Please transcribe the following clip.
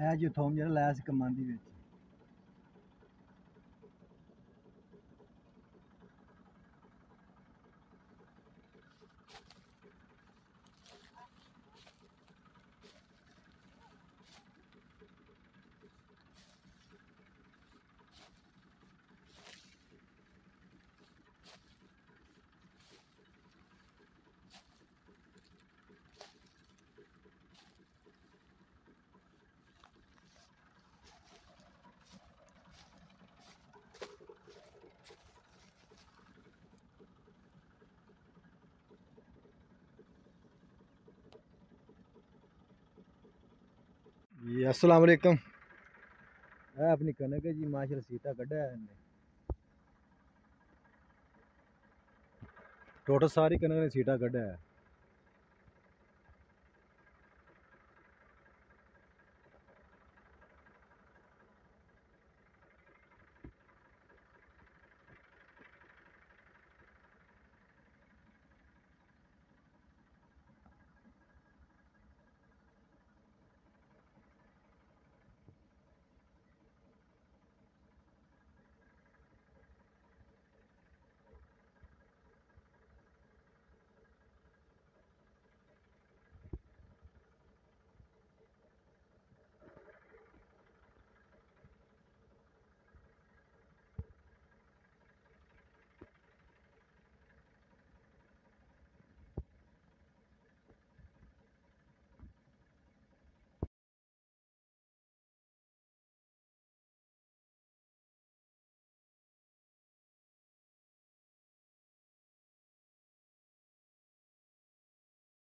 ਇਹ ਜੋ ਥੋਮ ਜਿਹੜਾ ਲਾਇਆ ਸੀ ਕੰਮਾਂ ਦੀ ਵਿੱਚ। जी अस्सलाम वालेकुम। अपनी कनक है जी माशाल्लाह सीता कढ़ा है इन्हें, टोटल सारी कनक ने सीटा कढ़ा है।